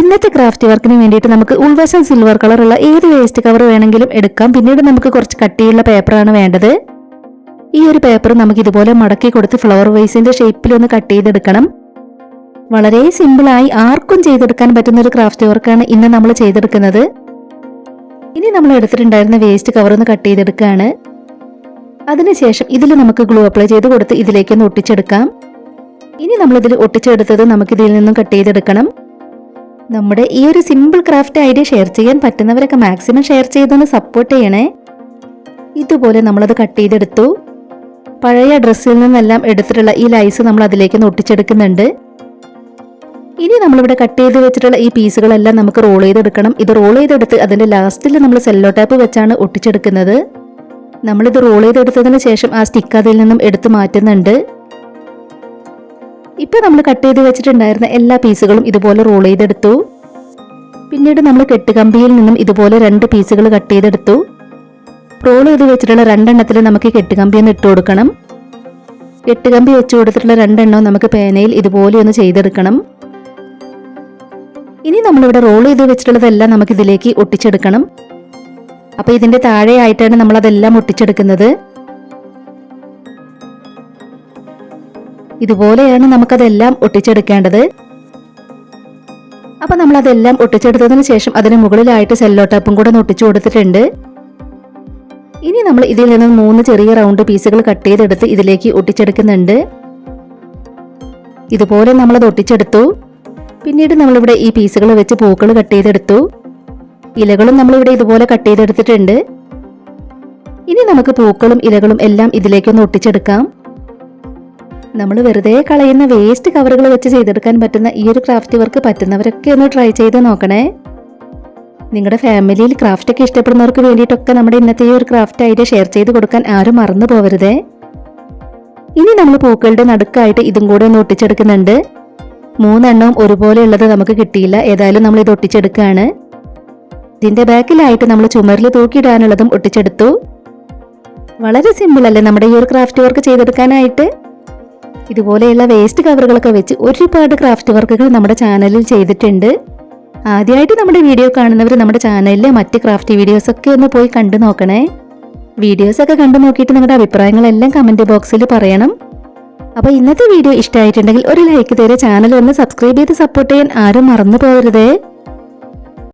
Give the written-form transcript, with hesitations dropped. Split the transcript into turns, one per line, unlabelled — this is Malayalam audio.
ഇന്നത്തെ ക്രാഫ്റ്റ് വർക്കിന് വേണ്ടിയിട്ട് നമുക്ക് ഉൾവശം സിൽവർ കളറുള്ള ഏത് വേസ്റ്റ് കവർ വേണമെങ്കിലും എടുക്കാം. പിന്നീട് നമുക്ക് കുറച്ച് കട്ടിയുള്ള പേപ്പറാണ് വേണ്ടത്. ഈ ഒരു പേപ്പർ നമുക്ക് ഇതുപോലെ മടക്കി കൊടുത്ത് ഫ്ലവർ വൈസിന്റെ ഷേപ്പിൽ ഒന്ന് കട്ട് ചെയ്തെടുക്കണം. വളരെ സിമ്പിളായി ആർക്കും ചെയ്തെടുക്കാൻ പറ്റുന്ന ഒരു ക്രാഫ്റ്റ് വർക്കാണ് ഇന്ന് നമ്മൾ ചെയ്തെടുക്കുന്നത്. ഇനി നമ്മൾ എടുത്തിട്ടുണ്ടായിരുന്ന വേസ്റ്റ് കവർ ഒന്ന് കട്ട് ചെയ്തെടുക്കുകയാണ്. അതിനുശേഷം ഇതിൽ നമുക്ക് ഗ്ലൂ അപ്ലൈ ചെയ്ത് കൊടുത്ത് ഇതിലേക്കൊന്ന് ഒട്ടിച്ചെടുക്കാം. ഇനി നമ്മളിതിൽ ഒട്ടിച്ചെടുത്തത് നമുക്കിതിൽ നിന്നും കട്ട് ചെയ്തെടുക്കണം. നമ്മുടെ ഈ ഒരു സിമ്പിൾ ക്രാഫ്റ്റ് ഐഡിയ ഷെയർ ചെയ്യാൻ പറ്റുന്നവരൊക്കെ മാക്സിമം ഷെയർ ചെയ്തൊന്ന് സപ്പോർട്ട് ചെയ്യണേ. ഇതുപോലെ നമ്മളത് കട്ട് ചെയ്തെടുത്തു. പഴയ ഡ്രസ്സിൽ നിന്നെല്ലാം എടുത്തിട്ടുള്ള ഈ ലൈസ് നമ്മൾ അതിലേക്ക് ഒട്ടിച്ചെടുക്കുന്നുണ്ട്. ഇനി നമ്മളിവിടെ കട്ട് ചെയ്ത് വെച്ചിട്ടുള്ള ഈ പീസുകളെല്ലാം നമുക്ക് റോൾ ചെയ്തെടുക്കണം. ഇത് റോൾ ചെയ്തെടുത്ത് അതിന്റെ ലാസ്റ്റിൽ നമ്മൾ സെല്ലോ ടാപ്പ് വെച്ചാണ് ഒട്ടിച്ചെടുക്കുന്നത്. നമ്മളിത് റോൾ ചെയ്തെടുത്തതിന് ശേഷം ആ സ്റ്റിക്ക് അതിൽ നിന്നും എടുത്ത് മാറ്റുന്നുണ്ട്. ഇപ്പൊ നമ്മൾ കട്ട് ചെയ്ത് വെച്ചിട്ടുണ്ടായിരുന്ന എല്ലാ പീസുകളും ഇതുപോലെ റോൾ ചെയ്തെടുത്തു. പിന്നീട് നമ്മൾ കെട്ടുകമ്പിയിൽ നിന്നും ഇതുപോലെ 2 പീസുകൾ കട്ട് ചെയ്തെടുത്തു. റോൾ ചെയ്ത് വെച്ചിട്ടുള്ള 2 എണ്ണത്തിൽ നമുക്ക് കെട്ടുകമ്പി ഒന്ന് ഇട്ട് കൊടുക്കണം. കെട്ടുകമ്പി വെച്ച് കൊടുത്തിട്ടുള്ള 2 എണ്ണവും നമുക്ക് പേനയിൽ ഇതുപോലെ ഒന്ന് ചെയ്തെടുക്കണം. ഇനി നമ്മളിവിടെ റോൾ ചെയ്ത് വെച്ചിട്ടുള്ളതെല്ലാം നമുക്ക് ഇതിലേക്ക് ഒട്ടിച്ചെടുക്കണം. അപ്പൊ ഇതിന്റെ താഴെയായിട്ടാണ് നമ്മൾ അതെല്ലാം ഒട്ടിച്ചെടുക്കുന്നത്. ഇതുപോലെയാണ് നമുക്കതെല്ലാം ഒട്ടിച്ചെടുക്കേണ്ടത്. അപ്പൊ നമ്മൾ അതെല്ലാം ഒട്ടിച്ചെടുത്തതിന് ശേഷം അതിന് മുകളിലായിട്ട് സെല്ലോ ടാപ്പും കൂടെ ഒട്ടിച്ചു കൊടുത്തിട്ടുണ്ട്. ഇനി നമ്മൾ ഇതിൽ നിന്ന് 3 ചെറിയ റൗണ്ട് പീസുകൾ കട്ട് ചെയ്തെടുത്ത് ഇതിലേക്ക് ഒട്ടിച്ചെടുക്കുന്നുണ്ട്. ഇതുപോലെ നമ്മളത് ഒട്ടിച്ചെടുത്തു. പിന്നീട് നമ്മളിവിടെ ഈ പീസുകൾ വെച്ച് പൂക്കൾ കട്ട് ചെയ്തെടുത്തു. ഇലകളും നമ്മളിവിടെ ഇതുപോലെ കട്ട് ചെയ്തെടുത്തിട്ടുണ്ട്. ഇനി നമുക്ക് പൂക്കളും ഇലകളും എല്ലാം ഇതിലേക്കൊന്ന് ഒട്ടിച്ചെടുക്കാം. നമ്മൾ വെറുതെ കളയുന്ന വേസ്റ്റ് കവറുകൾ വെച്ച് ചെയ്തെടുക്കാൻ പറ്റുന്ന ഈ ഒരു ക്രാഫ്റ്റ് വർക്ക് പറ്റുന്നവരൊക്കെ ഒന്ന് ട്രൈ ചെയ്ത് നോക്കണേ. നിങ്ങളുടെ ഫാമിലിയിൽ ക്രാഫ്റ്റ് ഒക്കെ ഇഷ്ടപ്പെടുന്നവർക്ക് വേണ്ടിയിട്ടൊക്കെ നമ്മുടെ ഇന്നത്തെ ഈ ഒരു ക്രാഫ്റ്റ് ഐഡിയ ഷെയർ ചെയ്ത് കൊടുക്കാൻ ആരും മറന്നു പോകരുതേ. ഇനി നമ്മൾ പൂക്കളുടെ നടുക്കായിട്ട് ഇതും കൂടെ ഒന്ന് ഒട്ടിച്ചെടുക്കുന്നുണ്ട്. 3 എണ്ണവും ഒരുപോലെ ഉള്ളത് നമുക്ക് കിട്ടിയില്ല. ഏതായാലും നമ്മൾ ഇത് ഒട്ടിച്ചെടുക്കുകയാണ്. ഇതിന്റെ ബാക്കിലായിട്ട് നമ്മൾ ചുമരിൽ തൂക്കിയിടാനുള്ളതും ഒട്ടിച്ചെടുത്തു. വളരെ സിമ്പിൾ അല്ലേ നമ്മുടെ ഈ ഒരു ക്രാഫ്റ്റ് വർക്ക് ചെയ്തെടുക്കാനായിട്ട്. ഇതുപോലെയുള്ള വേസ്റ്റ് കവറുകളൊക്കെ വെച്ച് ഒരുപാട് ക്രാഫ്റ്റ് വർക്കുകൾ നമ്മുടെ ചാനലിൽ ചെയ്തിട്ടുണ്ട്. ആദ്യമായിട്ട് നമ്മുടെ വീഡിയോ കാണുന്നവർ നമ്മുടെ ചാനലിലെ മറ്റ് ക്രാഫ്റ്റ് വീഡിയോസ് ഒക്കെ ഒന്ന് പോയി കണ്ടു നോക്കണേ. വീഡിയോസ് ഒക്കെ കണ്ടു നോക്കിയിട്ട് നിങ്ങളുടെ അഭിപ്രായങ്ങളെല്ലാം കമന്റ് ബോക്സിൽ പറയണം. അപ്പോൾ ഇന്നത്തെ വീഡിയോ ഇഷ്ടമായിട്ടുണ്ടെങ്കിൽ ഒരു ലൈക്ക് തരുക. ചാനൽ ഒന്ന് സബ്സ്ക്രൈബ് ചെയ്ത് സപ്പോർട്ട് ചെയ്യാൻ ആരും മറന്നു പോകരുതേ.